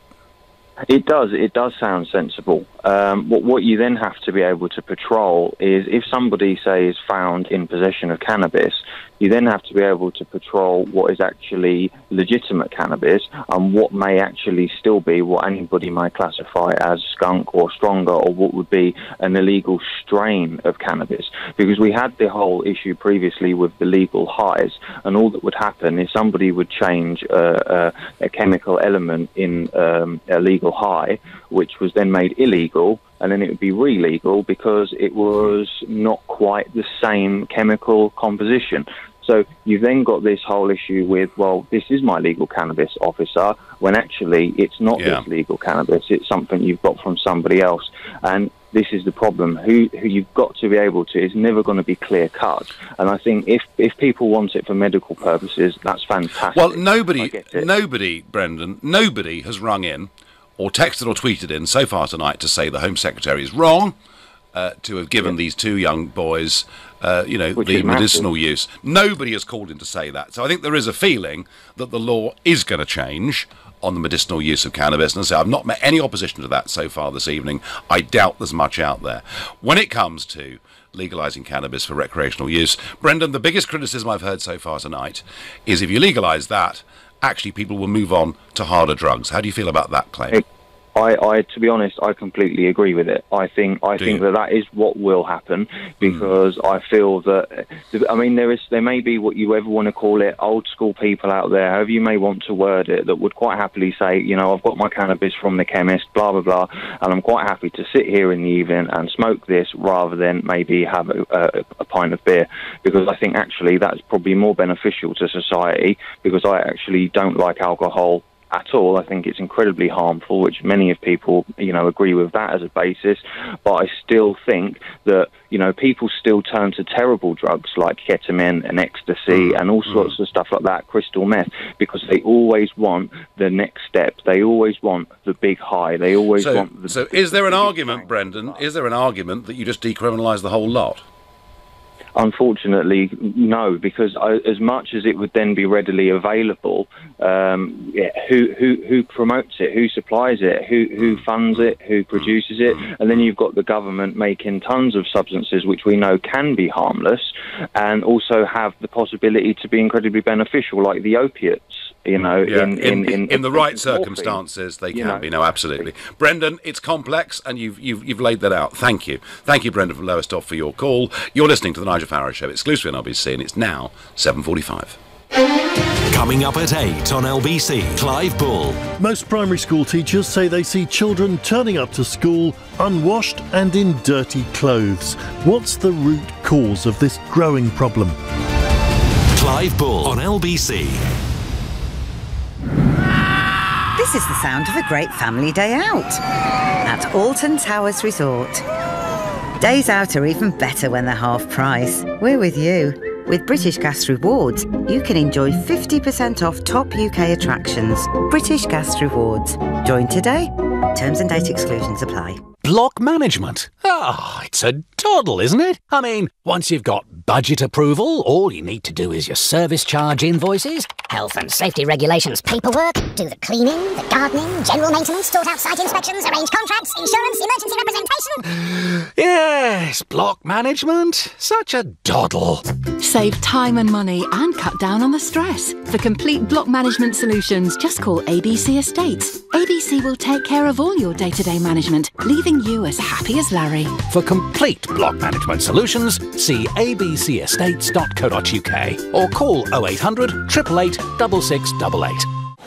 It does sound sensible. What you then have to be able to patrol is, if somebody, say, is found in possession of cannabis, you then have to be able to patrol what is actually legitimate cannabis and what may actually still be what anybody might classify as skunk or stronger, or what would be an illegal strain of cannabis. Because we had the whole issue previously with the legal highs, and all that would happen is somebody would change a chemical element in a legal high, which was then made illegal, and then it would be re-legal because it was not quite the same chemical composition. So you've then got this whole issue with, well, this is my legal cannabis, officer, when actually it's not this legal cannabis, it's something you've got from somebody else. And this is the problem. Who you've got to be able to, is never going to be clear cut. And I think if people want it for medical purposes, that's fantastic. Well, nobody, Brendan, nobody has rung in or texted or tweeted in so far tonight to say the Home Secretary is wrong to have given these two young boys, the medicinal use. Nobody has called in to say that. So I think there is a feeling that the law is going to change on the medicinal use of cannabis. And so I've not met any opposition to that so far this evening. I doubt there's much out there. When it comes to legalising cannabis for recreational use, Brendan, the biggest criticism I've heard so far tonight is if you legalise that, actually people will move on to harder drugs. How do you feel about that claim? To be honest, I completely agree with it. I think that is what will happen, because I feel that, I mean, there may be what you ever want to call it, old school people out there, however you may want to word it, that would quite happily say, I've got my cannabis from the chemist, blah, blah, blah, and I'm quite happy to sit here in the evening and smoke this rather than maybe have a pint of beer, because I think actually that's probably more beneficial to society, because I actually don't like alcohol at all. I think it's incredibly harmful, which many of people, agree with that as a basis. But I still think that, people still turn to terrible drugs like ketamine and ecstasy and all sorts of stuff like that, crystal meth, because they always want the next step. They always want the big high. They always want the... So is there an argument, Brendan, is there an argument that you just decriminalise the whole lot? Unfortunately, no, because as much as it would then be readily available, who promotes it, who supplies it, who funds it, who produces it, and then you've got the government making tons of substances which we know can be harmless and also have the possibility to be incredibly beneficial, like the opiates. In the right circumstances, they can be. No, absolutely, Brendan. It's complex, and you've laid that out. Thank you, Brendan from Lowestoft, for your call. You're listening to the Nigel Farage Show, exclusively on LBC, and it's now 7:45. Coming up at 8 on LBC, Clive Bull. Most primary school teachers say they see children turning up to school unwashed and in dirty clothes. What's the root cause of this growing problem? Clive Bull on LBC. This is the sound of a great family day out at Alton Towers Resort. Days out are even better when they're half price. We're with you. With British Gas Rewards, you can enjoy 50% off top UK attractions. British Gas Rewards. Join today. Terms and date exclusions apply. Block management. It's a toddle, isn't it? I mean, once you've got budget approval, all you need to do is your service charge invoices, health and safety regulations paperwork, do the cleaning, the gardening, general maintenance, sort out site inspections, arrange contracts, insurance, emergency representation. Yes, block management. Such a doddle. Save time and money and cut down on the stress. For complete block management solutions, just call ABC Estates. ABC will take care of all your day-to-day management, leaving you as happy as Larry. For complete block management solutions, see abcestates.co.uk or call 0800 888 6688.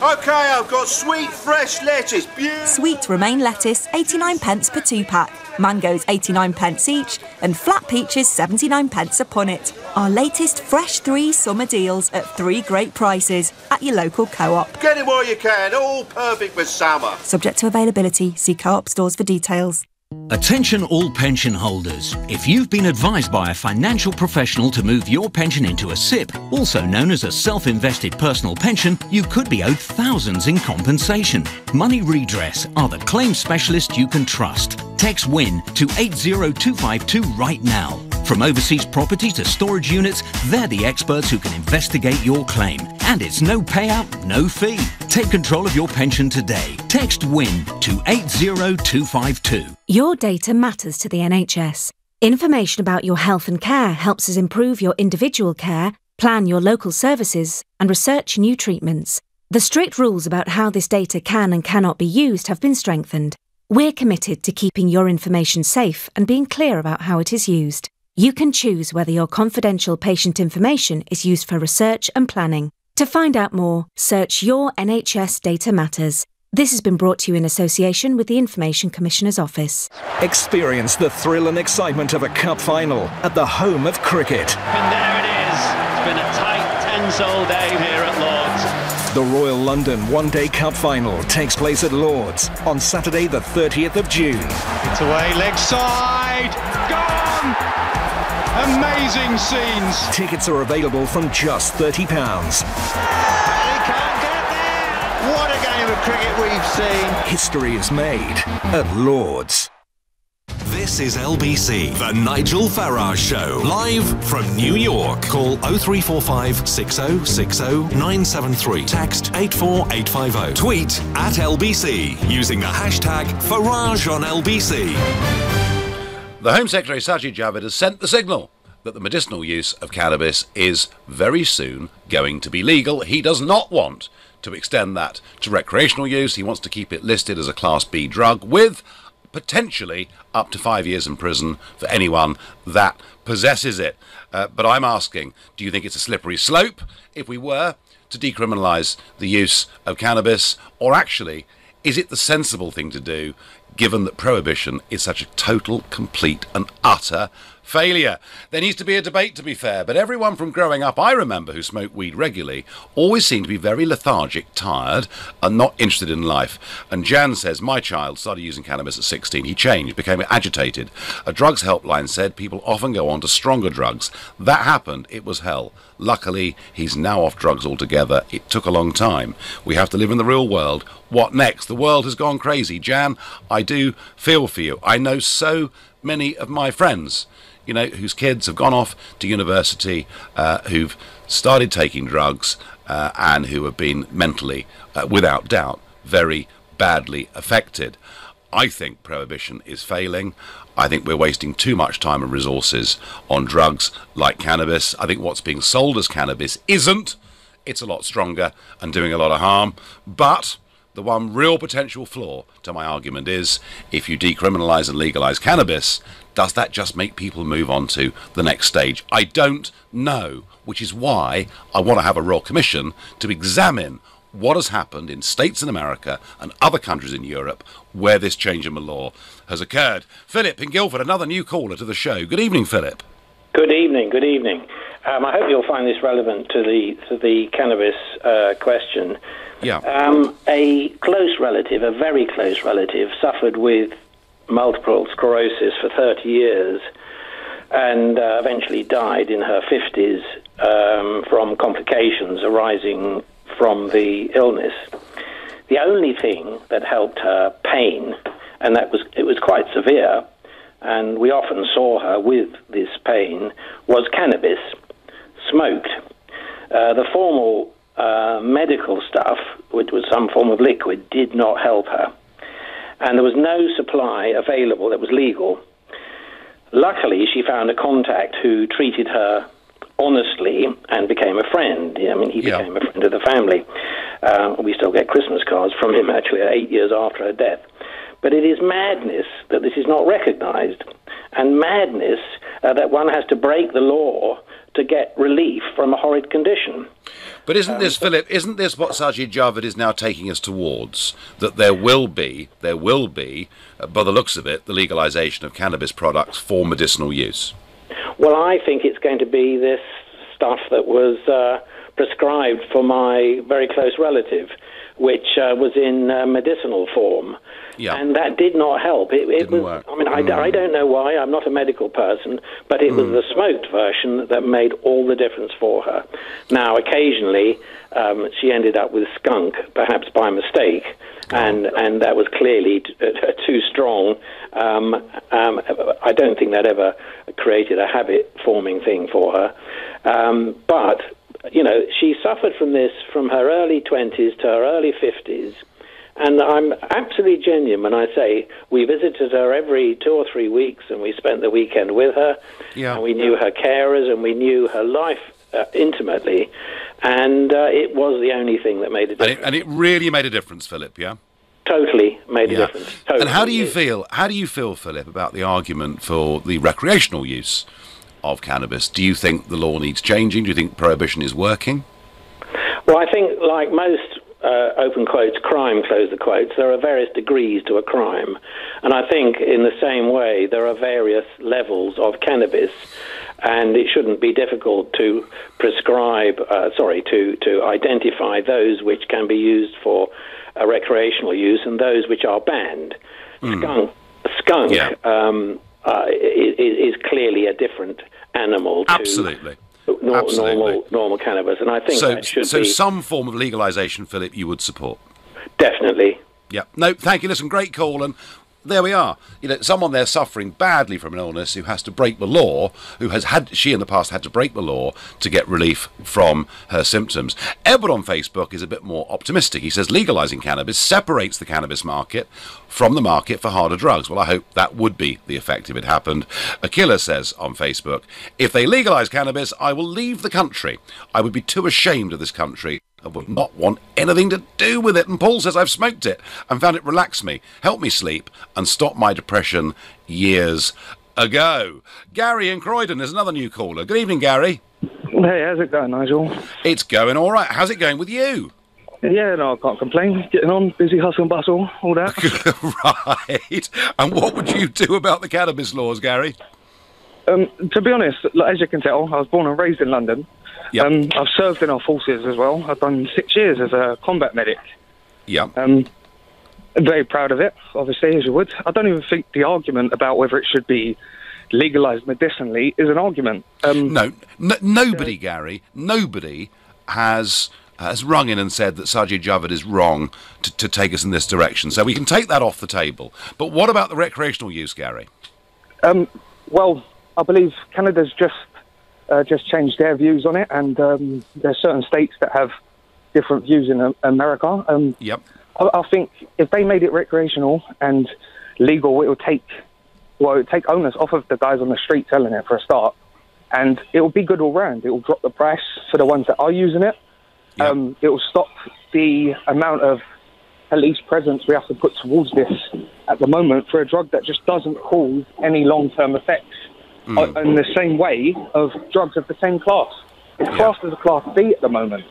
OK, I've got sweet fresh lettuce. Sweet romaine lettuce, 89 pence per 2-pack. Mangoes, 89 pence each. And flat peaches, 79 pence a punnet. Our latest fresh 3 summer deals at 3 great prices at your local Co-op. Get it while you can, all perfect for summer. Subject to availability, see Co-op stores for details. Attention all pension holders. If you've been advised by a financial professional to move your pension into a SIP, also known as a self-invested personal pension, you could be owed thousands in compensation. Money Redress are the claim specialist you can trust. Text WIN to 80252 right now. From overseas property to storage units, they're the experts who can investigate your claim. And it's no payout, no fee. Take control of your pension today. Text WIN to 80252. Your data matters to the NHS. Information about your health and care helps us improve your individual care, plan your local services, and research new treatments. The strict rules about how this data can and cannot be used have been strengthened. We're committed to keeping your information safe and being clear about how it is used. You can choose whether your confidential patient information is used for research and planning. To find out more, search Your NHS Data Matters. This has been brought to you in association with the Information Commissioner's Office. Experience the thrill and excitement of a cup final at the home of cricket. And there it is. It's been a tight 10-sol day here at Lord's. The Royal London One-Day Cup Final takes place at Lord's on Saturday the 30th of June. It's away, leg side, gone! Amazing scenes. Tickets are available from just £30. What a game of cricket we've seen. History is made at Lord's. This is LBC, the Nigel Farage Show, live from New York. Call 0345 6060 973. Text 84850. Tweet at LBC using the hashtag Farage on LBC. The Home Secretary Sajid Javid has sent the signal that the medicinal use of cannabis is very soon going to be legal. He does not want to extend that to recreational use. He wants to keep it listed as a Class B drug with potentially up to 5 years in prison for anyone that possesses it. But I'm asking, do you think it's a slippery slope if we were to decriminalise the use of cannabis, or actually is it the sensible thing to do given that prohibition is such a total, complete and utter failure? There needs to be a debate, to be fair, but everyone from growing up I remember who smoked weed regularly always seemed to be very lethargic, tired and not interested in life. And Jan says, my child started using cannabis at 16. He changed, became agitated. A drugs helpline said people often go on to stronger drugs. That happened. It was hell. Luckily, he's now off drugs altogether. It took a long time. We have to live in the real world. What next? The world has gone crazy. Jan, I do feel for you. I know so many of my friends, you know, whose kids have gone off to university, who've started taking drugs, and who have been mentally, without doubt, very badly affected. I think prohibition is failing. I think we're wasting too much time and resources on drugs like cannabis. I think what's being sold as cannabis isn't. It's a lot stronger and doing a lot of harm. But the one real potential flaw to my argument is, if you decriminalise and legalise cannabis, does that just make people move on to the next stage? I don't know, which is why I want to have a Royal Commission to examine what has happened in states in America and other countries in Europe where this change in the law has occurred. Philip in Guildford, another new caller to the show. Good evening, Philip. Good evening, good evening. I hope you'll find this relevant to the cannabis question. Yeah. A close relative, a very close relative, suffered with multiple sclerosis for 30 years and eventually died in her 50s from complications arising from the illness. The only thing that helped her pain, and it was quite severe, and we often saw her with this pain, was cannabis, smoked. The formal medical stuff, which was some form of liquid, did not help her. And there was no supply available that was legal. Luckily, she found a contact who treated her honestly and became a friend. I mean, he became a friend of the family. We still get Christmas cards from him, actually, 8 years after her death. But it is madness that this is not recognised, and madness that one has to break the law to get relief from a horrid condition. But isn't this, Philip, isn't this what Sajid Javid is now taking us towards? That there will be, by the looks of it, the legalisation of cannabis products for medicinal use? Well, I think it's going to be this stuff that was prescribed for my very close relative, which was in medicinal form. Yeah. And that did not help. It was. Work. I mean, I don't know why. I'm not a medical person, but it was the smoked version that made all the difference for her. Now, occasionally, she ended up with skunk, perhaps by mistake, and that was clearly too strong. I don't think that ever created a habit-forming thing for her. But, you know, she suffered from this from her early 20s to her early 50s. And I'm absolutely genuine when I say we visited her every 2 or 3 weeks, and we spent the weekend with her. Yeah. And we knew her carers, and we knew her life intimately. And it was the only thing that made a difference. And it really made a difference, Philip, yeah? Totally made a difference. Totally. And how do you feel? How do you feel, Philip, about the argument for the recreational use of cannabis? Do you think the law needs changing? Do you think prohibition is working? Well, I think, like most open quotes, crime, close the quotes, there are various degrees to a crime. And I think in the same way there are various levels of cannabis, and it shouldn't be difficult to prescribe, to identify those which can be used for recreational use and those which are banned. Skunk is clearly a different animal to... Absolutely. Normal cannabis, and I think that should be... So some form of legalisation, Philip, you would support? Definitely. Yeah. No, thank you. Listen, great call, and there we are. You know, someone there suffering badly from an illness who has to break the law, she in the past had to break the law to get relief from her symptoms. Edward on Facebook is a bit more optimistic. He says legalising cannabis separates the cannabis market from the market for harder drugs. Well, I hope that would be the effect if it happened. Akila says on Facebook, if they legalise cannabis, I will leave the country. I would be too ashamed of this country. I would not want anything to do with it. And Paul says, I've smoked it and found it relax me, help me sleep, and stop my depression years ago. Gary in Croydon is another new caller. Good evening, Gary. Hey, how's it going, Nigel? It's going all right. How's it going with you? Yeah, no, I can't complain. Getting on, busy, hustle and bustle, all that. Right. And what would you do about the cannabis laws, Gary? To be honest, as you can tell, I was born and raised in London. Yep. I've served in our forces as well. I've done 6 years as a combat medic. Yeah. I'm very proud of it, obviously, as you would. I don't even think the argument about whether it should be legalised medicinally is an argument. Nobody, Gary, nobody has rung in and said that Sajid Javid is wrong to take us in this direction. So we can take that off the table. But what about the recreational use, Gary? Well, I believe Canada's just changed their views on it, and there are certain states that have different views in America. Yep. I think if they made it recreational and legal, it would take onus off of the guys on the street selling it for a start, and it will be good all round. It will drop the price for the ones that are using it. Yep. It will stop the amount of police presence we have to put towards this at the moment for a drug that just doesn't cause any long-term effects. In the same way of drugs of the same class. It's classed as a Class B at the moment.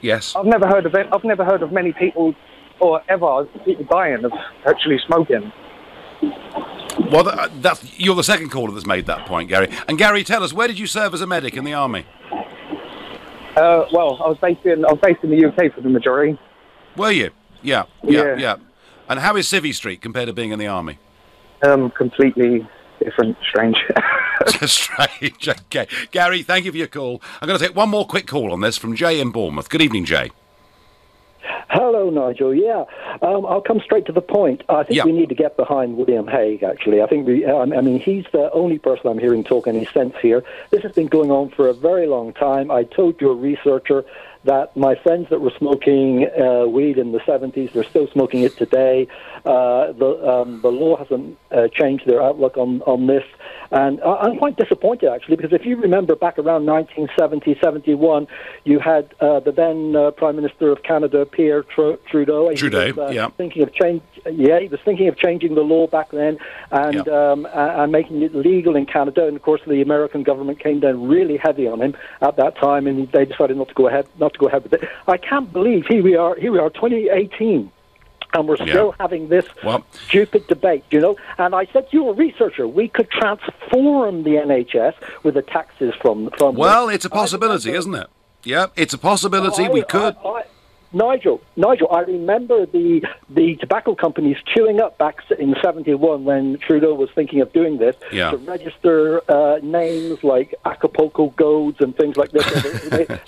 Yes. I've never heard of it. I've never heard of many people, or ever people dying of actually smoking. Well, you're the second caller that's made that point, Gary. And Gary, tell us, where did you serve as a medic in the army? Well, I was based in the UK for the majority. Were you? Yeah. And how is Civvy Street compared to being in the army? Completely different, strange. Strange, okay. Gary, thank you for your call. I'm going to take one more quick call on this from Jay in Bournemouth. Good evening, Jay. Hello, Nigel. Yeah, I'll come straight to the point. I think we need to get behind William Hague, actually. I think, he's the only person I'm hearing talk any sense here. This has been going on for a very long time. I told your researcher that my friends that were smoking weed in the 70s, they're still smoking it today. The law hasn't changed their outlook on this. And I'm quite disappointed, actually, because if you remember back around 1970-71, you had the then Prime Minister of Canada, Pierre Trudeau. He was thinking of he was thinking of changing the law back then and making it legal in Canada. And, of course, the American government came down really heavy on him at that time, and they decided not to go ahead with it. I can't believe here we are 2018. And we're still having this stupid debate, And I said to your researcher, we could transform the NHS with the taxes from. Well, it's a possibility, isn't it? Yeah, it's a possibility. We could. Nigel, I remember the tobacco companies queuing up back in 71 when Trudeau was thinking of doing this to register names like Acapulco Goats and things like this.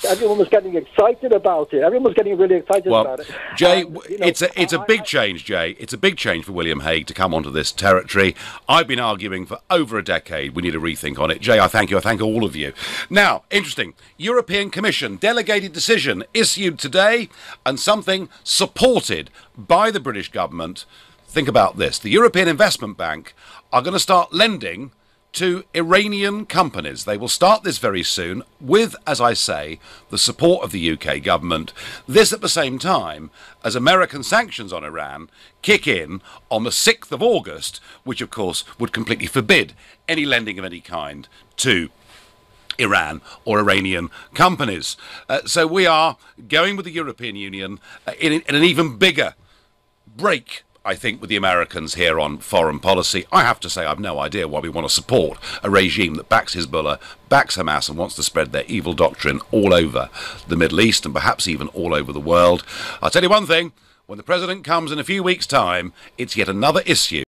Everyone was getting excited about it. Everyone was getting really excited about it. Jay, it's a big change, Jay. It's a big change for William Hague to come onto this territory. I've been arguing for over a decade we need a rethink on it. Jay, I thank you. I thank all of you. Now, interesting. European Commission delegated decision issued today, and something supported by the British government. Think about this. The European Investment Bank are going to start lending to Iranian companies. They will start this very soon with, as I say, the support of the UK government. This at the same time as American sanctions on Iran kick in on the 6th of August, which of course would completely forbid any lending of any kind to Iran or Iranian companies. So we are going with the European Union in an even bigger break, I think, with the Americans here on foreign policy. I have to say I've no idea why we want to support a regime that backs Hezbollah, backs Hamas, and wants to spread their evil doctrine all over the Middle East and perhaps even all over the world. I'll tell you one thing, when the president comes in a few weeks' time, it's yet another issue